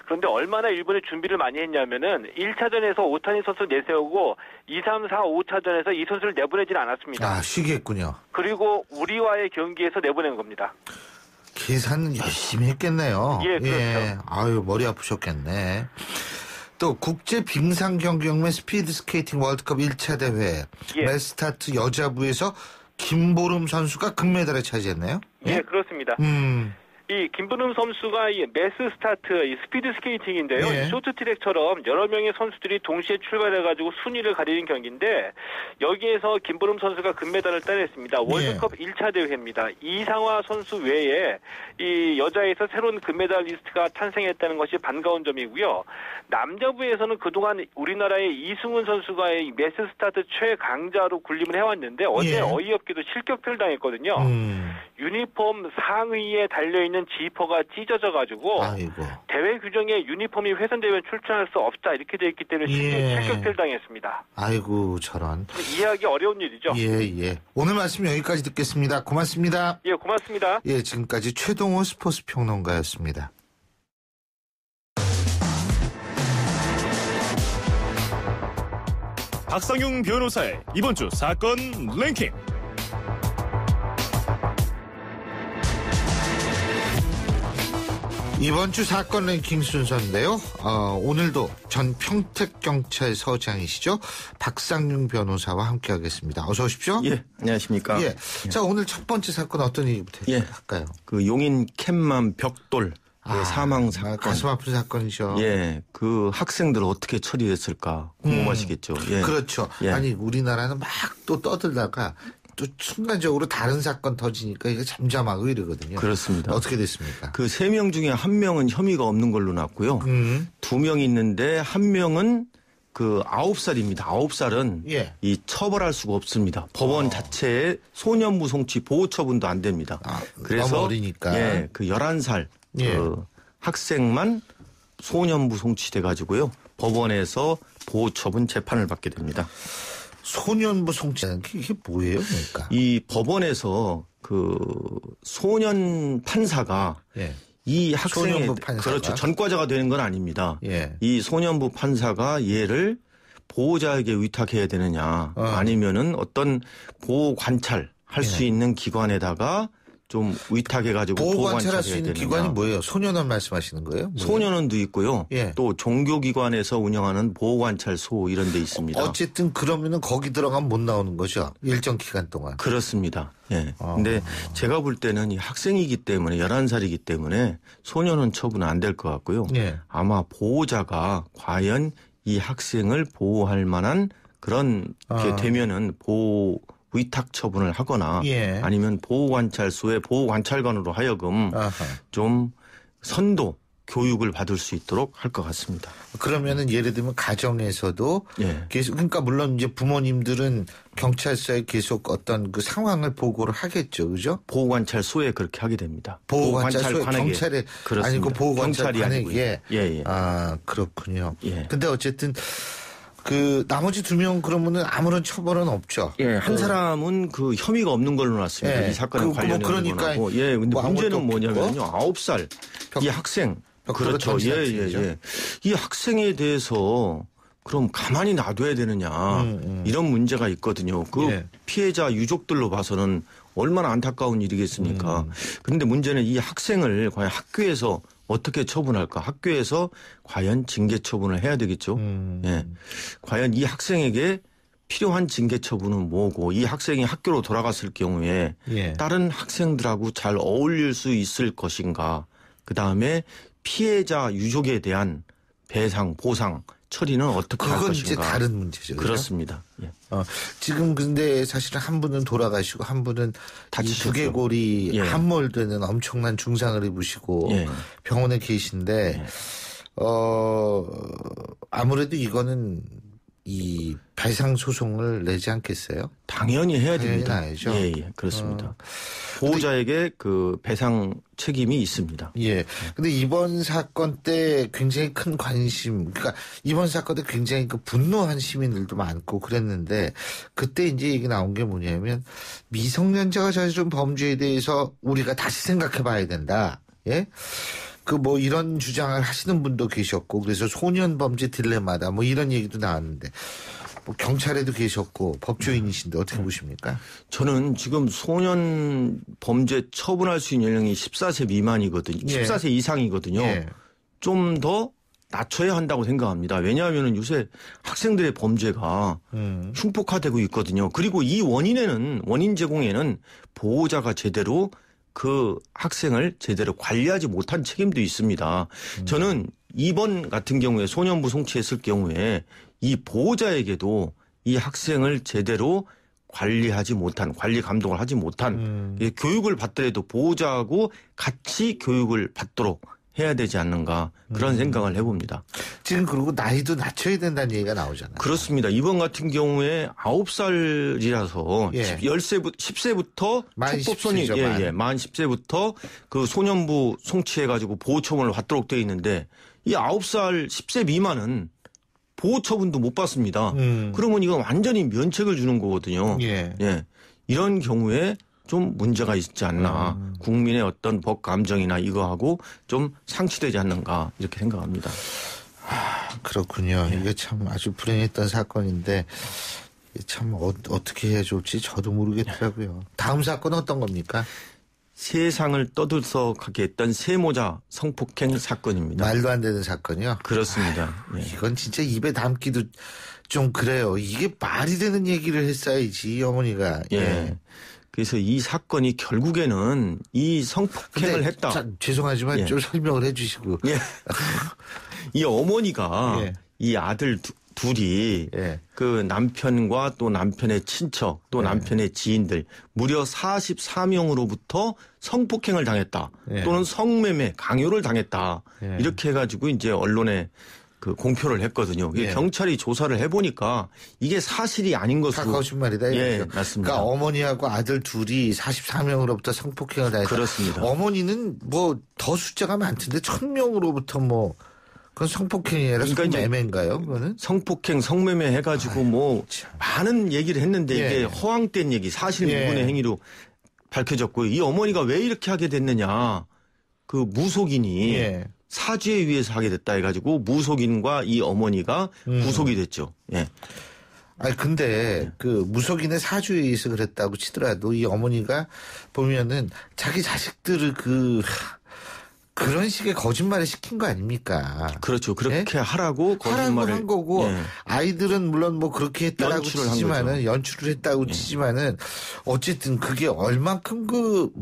그런데 얼마나 일본이 준비를 많이 했냐면은 1차전에서 오타니 선수 내세우고 2, 3, 4, 5차전에서 이 선수를 내보내지는 않았습니다. 아, 쉬겠군요. 그리고 우리와의 경기에서 내보낸 겁니다. 계산 열심히 했겠네요. 그렇죠. 아유, 머리 아프셨겠네. 또 국제 빙상 경기연맹 스피드 스케이팅 월드컵 1차 대회 메스타트 여자부에서 김보름 선수가 금메달을 차지했네요. 그렇습니다. 이 김보름 선수가 이 매스 스타트, 이 스피드 스케이팅인데요. 이 쇼트트랙처럼 여러 명의 선수들이 동시에 출발해가지고 순위를 가리는 경기인데, 여기에서 김보름 선수가 금메달을 따냈습니다. 월드컵 1차 대회입니다. 이상화 선수 외에 이 여자에서 새로운 금메달 리스트가 탄생했다는 것이 반가운 점이고요. 남자부에서는 그동안 우리나라의 이승훈 선수가 이 매스 스타트 최강자로 군림을 해왔는데, 어제 어이없게도 실격패를 당했거든요. 유니폼 상의에 달려있는 지퍼가 찢어져가지고 대회 규정에 유니폼이 훼손되면 출전할 수 없다 이렇게 되어 있기 때문에 실격패를 당했습니다. 아이고, 저런. 이해하기 어려운 일이죠. 오늘 말씀 여기까지 듣겠습니다. 고맙습니다. 고맙습니다. 지금까지 최동호 스포츠 평론가였습니다. 박상용 변호사의 이번 주 사건 랭킹. 이번 주 사건 랭킹 순서인데요. 오늘도 전 평택경찰서장이시죠. 박상용 변호사와 함께하겠습니다. 어서 오십시오. 안녕하십니까. 자, 오늘 첫 번째 사건 어떤 얘기부터 할까요? 그 용인 캔맘 벽돌 사망 사건. 가슴 아픈 사건이죠. 그 학생들 어떻게 처리했을까 궁금하시겠죠. 그렇죠. 아니, 우리나라는 막 또 떠들다가 또 순간적으로 다른 사건 터지니까 이게 잠잠하고 이러거든요. 그렇습니다. 어떻게 됐습니까? 그 3명 중에 1명은 혐의가 없는 걸로 났고요. 2명이 있는데 1명은 그 9살입니다. 9살은 예. 이 처벌할 수가 없습니다. 법원 자체에 소년부 송치 보호 처분도 안 됩니다. 그래서 너무 어리니까. 예, 그 11살 예. 그 학생만 소년부 송치돼 가지고요. 법원에서 보호 처분 재판을 받게 됩니다. 소년부 송치는 이게 뭐예요, 그러니까? 이 법원에서 그 소년 판사가 예. 이 학생의 소년부 판사가? 그렇죠. 전과자가 되는 건 아닙니다. 예. 이 소년부 판사가 얘를 보호자에게 위탁해야 되느냐 아니면은 어떤 보호 관찰 할 수 있는 기관에다가 좀 위탁해가지고 보호 관찰할 수 있는 되느냐. 기관이 뭐예요? 소년원 말씀하시는 거예요? 뭐예요? 소년원도 있고요. 예. 또 종교기관에서 운영하는 보호관찰소 이런 데 있습니다. 어쨌든 그러면은 거기 들어가면 못 나오는 거죠. 일정 기간 동안. 그렇습니다. 예. 근데 제가 볼 때는 이 학생이기 때문에 11살이기 때문에 소년원 처분은 안 될 것 같고요. 예. 아마 보호자가 과연 이 학생을 보호할 만한 그런 게 되면은 보호 위탁 처분을 하거나 예. 아니면 보호관찰소의 보호관찰관으로 하여금 좀 선도 교육을 받을 수 있도록 할 것 같습니다. 그러면은 예를 들면 가정에서도 예. 계속 그러니까 물론 이제 부모님들은 경찰서에 계속 어떤 그 상황을 보고를 하겠죠, 그죠? 보호관찰소에 그렇게 하게 됩니다. 보호관찰소에 경찰에 그렇습니다. 아니고 보호관찰관에게. 예. 아 그렇군요. 예. 근데 어쨌든. 그 나머지 2명 그러면은 아무런 처벌은 없죠. 예, 한 사람은 그 혐의가 없는 걸로 났습니다. 예. 이 사건에 관련된 거고. 예, 근데 문제는 뭐냐면요. 9살 이 학생. 그렇죠. 예. 이 학생에 대해서 그럼 가만히 놔둬야 되느냐. 이런 문제가 있거든요. 그 피해자 유족들로 봐서는 얼마나 안타까운 일이겠습니까. 그런데 문제는 이 학생을 과연 학교에서 어떻게 처분할까? 학교에서 과연 징계 처분을 해야 되겠죠. 예. 과연 이 학생에게 필요한 징계 처분은 뭐고 이 학생이 학교로 돌아갔을 경우에 다른 학생들하고 잘 어울릴 수 있을 것인가. 그다음에 피해자 유족에 대한 배상, 보상, 처리는 어떻게 할 것인가. 그건 이제 다른 문제죠. 그렇습니다. 예. 지금 근데 사실은 한 분은 돌아가시고 한 분은 두개골이 함몰되는 엄청난 중상을 입으시고 병원에 계신데 아무래도 이거는 이 배상 소송을 내지 않겠어요? 당연히 해야 됩니다. 나야죠. 예, 그렇습니다. 보호자에게 그 배상 책임이 있습니다. 예. 근데 이번 사건 때 굉장히 큰 관심, 그러니까 이번 사건 때 굉장히 그 분노한 시민들도 많고 그랬는데 그때 이제 얘기 나온 게 뭐냐면 미성년자가 저지른 범죄에 대해서 우리가 다시 생각해 봐야 된다. 예? 그 뭐 이런 주장을 하시는 분도 계셨고 그래서 소년 범죄 딜레마다 뭐 이런 얘기도 나왔는데 뭐 경찰에도 계셨고 법조인이신데 어떻게 보십니까? 저는 지금 소년 범죄 처분할 수 있는 연령이 14세 미만이거든요. 14세 이상이거든요. 좀 더 낮춰야 한다고 생각합니다. 왜냐하면 요새 학생들의 범죄가 흉폭화되고 있거든요. 그리고 이 원인 제공에는 보호자가 제대로 그 학생을 제대로 관리하지 못한 책임도 있습니다. 저는 이번 같은 경우에 소년부 송치했을 경우에 이 보호자에게도 이 학생을 제대로 관리하지 못한, 관리 감독을 하지 못한 교육을 받더라도 보호자하고 같이 교육을 받도록 해야 되지 않는가 그런 생각을 해봅니다. 지금 그리고 나이도 낮춰야 된다는 얘기가 나오잖아요. 그렇습니다. 이번 같은 경우에 9살이라서 10세부터 촉법소년 만 10세부터 그 소년부 송치해가지고 보호처분을 받도록 되어 있는데 이 9살 10세 미만은 보호처분도 못 받습니다. 그러면 이건 완전히 면책을 주는 거거든요. 이런 경우에 좀 문제가 있지 않나. 국민의 어떤 법 감정이나 이거하고 좀 상치되지 않는가 이렇게 생각합니다. 그렇군요. 이게 참 아주 불행했던 사건인데 참 어떻게 해야 좋을지 저도 모르겠더라고요. 다음 사건은 어떤 겁니까? 세상을 떠들썩하게 했던 세모자 성폭행 사건입니다. 말도 안 되는 사건이요? 그렇습니다. 이건 진짜 입에 담기도 좀 그래요. 이게 말이 되는 얘기를 했어야지 어머니가. 그래서 이 사건이 결국에는 이 성폭행을 했다. 죄송하지만 좀 설명을 해 주시고. 이 어머니가 이 아들 둘이 그 남편과 또 남편의 친척 또 남편의 지인들 무려 44명으로부터 성폭행을 당했다. 또는 성매매, 강요를 당했다. 이렇게 해가지고 이제 언론에 그 공표를 했거든요. 예. 경찰이 조사를 해보니까 이게 사실이 아닌 것으로. 다 거짓말이다. 예, 이거죠. 맞습니다. 그러니까 어머니하고 아들 둘이 44명으로부터 성폭행을 당했다. 그렇습니다. 어머니는 뭐 더 숫자가 많던데 1000명으로부터 뭐 그건 성폭행이 아니라 그러니까 성매매인가요? 그거는? 성폭행, 성매매 해가지고 뭐 많은 얘기를 했는데 예. 이게 허황된 얘기, 사실 무근의 행위로 밝혀졌고요. 이 어머니가 왜 이렇게 하게 됐느냐. 그 무속인이 사주에 의해서 하게 됐다 해가지고 무속인과 이 어머니가 구속이 됐죠. 예. 아니 근데 그 무속인의 사주에 의해서 그랬다고 치더라도 이 어머니가 보면은 자기 자식들을 그런 식의 거짓말을 시킨 거 아닙니까? 그렇죠. 그렇게 하라고 거짓말을 한 거고 예. 아이들은 물론 뭐 그렇게 했다라고 치지만은 연출을 했다고 치지만은 어쨌든 그게 얼만큼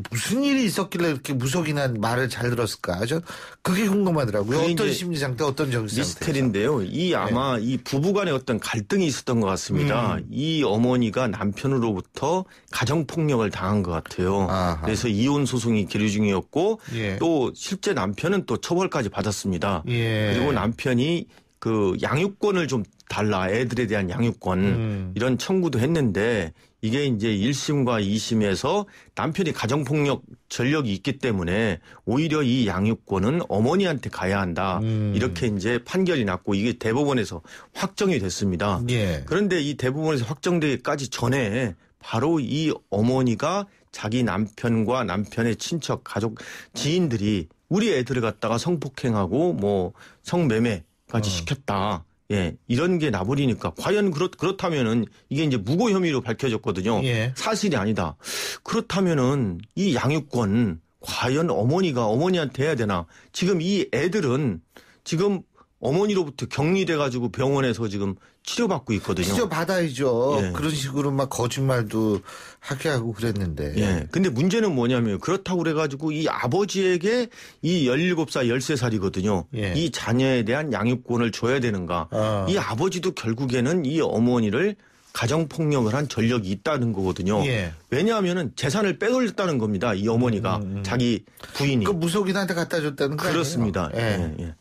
무슨 일이 있었길래 이렇게 무속인한 말을 잘 들었을까? 저 그게 궁금하더라고요. 어떤 심리 상태, 어떤 정신 상태. 미스터리인데요. 이 아마 이 부부간에 어떤 갈등이 있었던 것 같습니다. 이 어머니가 남편으로부터 가정폭력을 당한 것 같아요. 아하. 그래서 이혼 소송이 계류 중이었고 또 실제 남편은 또 처벌까지 받았습니다. 그리고 남편이 그 양육권을 좀 달라, 애들에 대한 양육권 이런 청구도 했는데 이게 이제 1심과 2심에서 남편이 가정폭력 전력이 있기 때문에 오히려 이 양육권은 어머니한테 가야 한다. 이렇게 이제 판결이 났고 이게 대법원에서 확정이 됐습니다. 그런데 이 대법원에서 확정되기까지 전에 바로 이 어머니가 자기 남편과 남편의 친척, 가족, 지인들이 우리 애들을 갖다가 성폭행하고 뭐 성매매까지 시켰다. 예, 이런 게 나버리니까 과연 그렇다면은 이게 이제 무고 혐의로 밝혀졌거든요. 사실이 아니다. 그렇다면은 이 양육권 과연 어머니가 어머니한테 해야 되나? 지금 이 애들은 지금 어머니로부터 격리돼가지고 병원에서 지금 치료받고 있거든요. 치료받아야죠. 예. 그런 식으로 막 거짓말도 하게 하고 그랬는데. 예. 근데 문제는 뭐냐면 그렇다고 그래가지고 이 아버지에게 이 17살, 13살이거든요. 이 자녀에 대한 양육권을 줘야 되는가. 이 아버지도 결국에는 이 어머니를 가정폭력을 한 전력이 있다는 거거든요. 왜냐하면은 재산을 빼돌렸다는 겁니다. 이 어머니가 자기 부인이. 그 무속인한테 갖다 줬다는 거 그렇습니다. 아니에요? 예.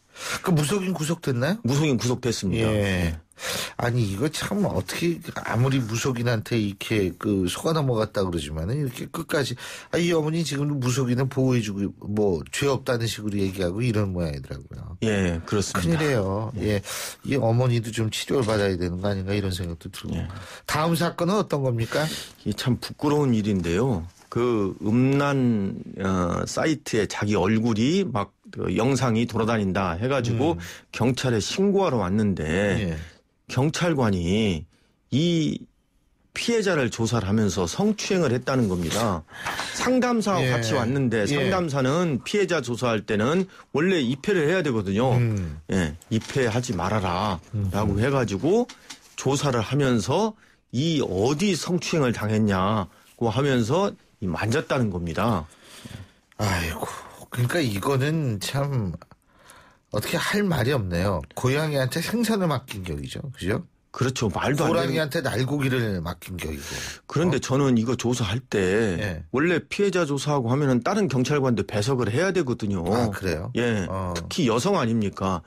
그 무속인 구속됐나요? 무속인 구속됐습니다. 아니 이거 참 어떻게 아무리 무속인한테 이렇게 속아 넘어갔다 그러지만은 이렇게 끝까지 이 어머니 지금 무속인은 보호해주고 뭐 죄 없다는 식으로 얘기하고 이런 모양이더라고요. 예, 그렇습니다. 큰일이에요. 이 어머니도 좀 치료를 받아야 되는 거 아닌가 이런 생각도 들고. 다음 사건은 어떤 겁니까? 이게 참 부끄러운 일인데요. 그 음란 사이트에 자기 얼굴이 막 영상이 돌아다닌다 해가지고 경찰에 신고하러 왔는데 경찰관이 이 피해자를 조사를 하면서 성추행을 했다는 겁니다. 상담사와 같이 왔는데 상담사는 피해자 조사할 때는 원래 입회를 해야 되거든요. 입회하지 말아라 라고 해가지고 조사를 하면서 이 어디 성추행을 당했냐고 하면서 만졌다는 겁니다. 아이고, 그러니까 이거는 참 어떻게 할 말이 없네요. 고양이한테 생선을 맡긴 격이죠. 그죠? 그렇죠. 말도 안 되는. 고양이한테 날고기를 맡긴 격이고. 그런데 저는 이거 조사할 때 원래 피해자 조사하고 하면은 다른 경찰관도 배석을 해야 되거든요. 아, 그래요? 특히 여성 아닙니까?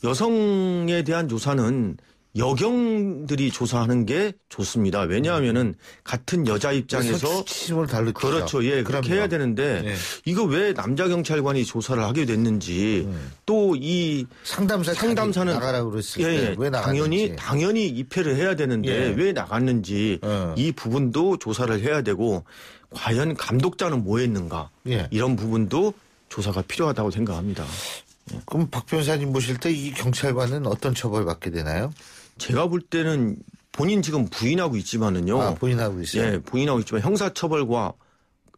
여성에 대한 조사는 여경들이 조사하는 게 좋습니다. 왜냐하면은 같은 여자 입장에서 수치심을 달르죠. 그렇죠. 그렇게 해야 되는데 이거 왜 남자 경찰관이 조사를 하게 됐는지 또 이 상담사는 나가라고 그랬을 때 왜 나갔는지 당연히 입회를 해야 되는데 왜 나갔는지 이 부분도 조사를 해야 되고 과연 감독자는 뭐 했는가 이런 부분도 조사가 필요하다고 생각합니다. 그럼 박 변호사님 보실 때 이 경찰관은 어떤 처벌 받게 되나요? 제가 볼 때는 본인 지금 부인하고 있지만은요. 부인하고 있어요? 부인하고 있지만 형사처벌과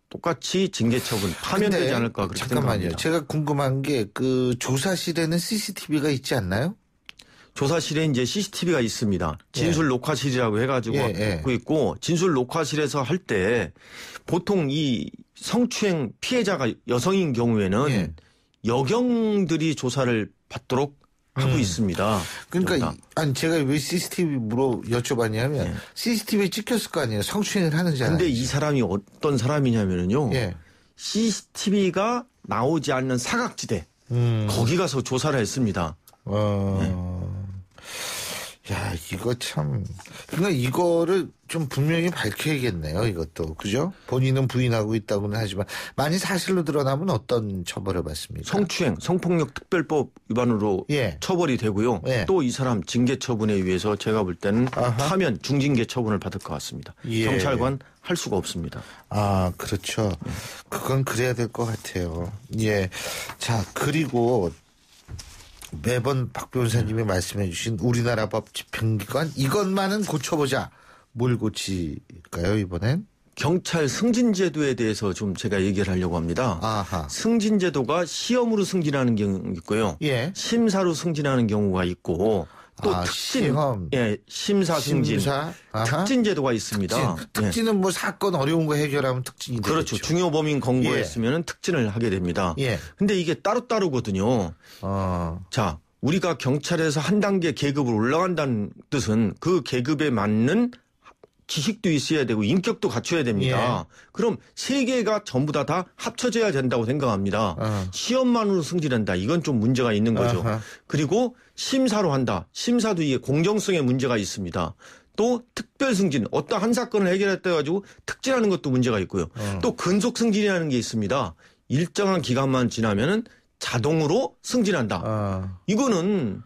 똑같이 징계처분 파면되지 않을까 그렇게 잠깐만요. 생각합니다. 제가 궁금한 게 그 조사실에는 CCTV가 있지 않나요? 조사실에 이제 CCTV가 있습니다. 진술 녹화실이라고 해가지고 있고 진술 녹화실에서 할 때 보통 이 성추행 피해자가 여성인 경우에는 여경들이 조사를 받도록 하고 있습니다. 그러니까 아니 제가 왜 CCTV로 여쭤봤냐면 CCTV에 찍혔을 거 아니에요. 성추행을 하는지 안 근데 하는지. 이 사람이 어떤 사람이냐면요. CCTV가 나오지 않는 사각지대 거기 가서 조사를 했습니다. 야, 이거 참. 그러니까 이거를 좀 분명히 밝혀야겠네요, 이것도. 그죠? 본인은 부인하고 있다고는 하지만, 만약 사실로 드러나면 어떤 처벌을 받습니까? 성추행, 성폭력 특별법 위반으로 처벌이 되고요. 또 이 사람 징계 처분에 의해서 제가 볼 때는 파면, 중징계 처분을 받을 것 같습니다. 경찰관 할 수가 없습니다. 아, 그렇죠. 그건 그래야 될 것 같아요. 예. 자, 그리고 매번 박 변호사님이 말씀해 주신 우리나라 법 집행기관 이것만은 고쳐보자. 뭘 고칠까요, 이번엔? 경찰 승진제도에 대해서 좀 제가 얘기를 하려고 합니다. 아하. 승진제도가 시험으로 승진하는 경우가 있고요. 심사로 승진하는 경우가 있고 또 특진, 시험. 심사 승진, 특진 제도가 있습니다. 특진은 뭐 사건 어려운 거 해결하면 특진이 되죠. 그렇죠. 중요 범인 검거했으면 특진을 하게 됩니다. 근데 이게 따로따로거든요. 자, 우리가 경찰에서 한 단계 계급으로 올라간다는 뜻은 그 계급에 맞는 지식도 있어야 되고 인격도 갖춰야 됩니다. 그럼 세 개가 전부 다 합쳐져야 된다고 생각합니다. 시험만으로 승진한다. 이건 좀 문제가 있는 거죠. 그리고 심사로 한다. 심사도 이게 공정성에 문제가 있습니다. 또 특별 승진, 어떤 한 사건을 해결했다 가지고 특진하는 것도 문제가 있고요. 또 근속 승진이라는 게 있습니다. 일정한 기간만 지나면은 자동으로 승진한다. 이거는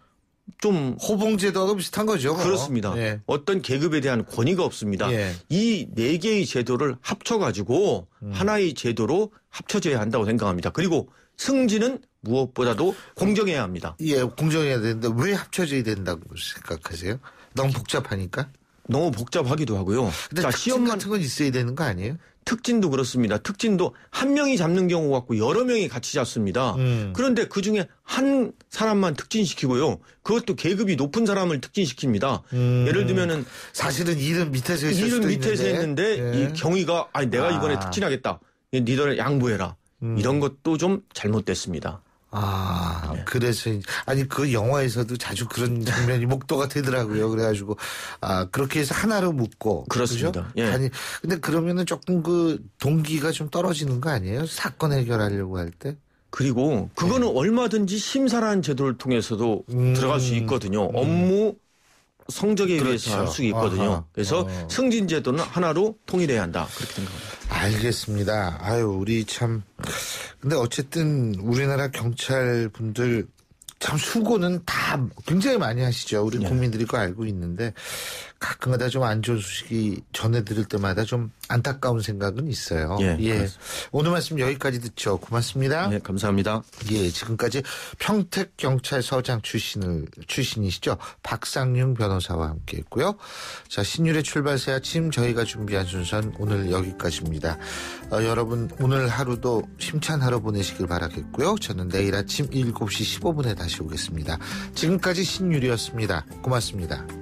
좀 호봉제도하고 비슷한 거죠. 그렇습니다. 어떤 계급에 대한 권위가 없습니다. 이 네 개의 제도를 합쳐가지고 하나의 제도로 합쳐져야 한다고 생각합니다. 그리고 승진은 무엇보다도 공정해야 합니다. 공정해야 되는데 왜 합쳐져야 된다고 생각하세요? 너무 복잡하니까? 너무 복잡하기도 하고요. 근데 시험 같은 건 있어야 되는 거 아니에요? 특진도 그렇습니다. 특진도 한 명이 잡는 경우 같고 여러 명이 같이 잡습니다. 그런데 그중에 한 사람만 특진시키고요. 그것도 계급이 높은 사람을 특진시킵니다. 예를 들면은 사실은 일은 밑에서 했는데 이 경위가 내가 이번에 특진하겠다. 니들 양보해라. 이런 것도 좀 잘못됐습니다. 그래서 그 영화에서도 자주 그런 장면이 목도가 되더라고요. 그래가지고 그렇게 해서 하나로 묶고 그렇습니다. 그렇죠? 근데 그러면은 조금 그 동기가 좀 떨어지는 거 아니에요? 사건 해결하려고 할 때. 그리고 그거는 얼마든지 심사라는 제도를 통해서도 들어갈 수 있거든요. 업무 성적에 의해서 할 수 있거든요. 그래서 승진 제도는 하나로 통일해야 한다. 그렇게 생각합니다. 알겠습니다. 우리 참. 근데 어쨌든 우리나라 경찰 분들 참 수고는 다 굉장히 많이 하시죠. 우리 국민들이 그거 알고 있는데 가끔가다 좀 안 좋은 소식이 전해드릴 때마다 좀 안타까운 생각은 있어요. 오늘 말씀 여기까지 듣죠. 고맙습니다. 감사합니다. 지금까지 평택경찰서장 출신이시죠. 박상용 변호사와 함께했고요. 자, 신율의 출발새 아침 저희가 준비한 순서는 오늘 여기까지입니다. 여러분 오늘 하루도 힘찬 하루 보내시길 바라겠고요. 저는 내일 아침 7시 15분에 다시 오겠습니다. 지금까지 신율이었습니다. 고맙습니다.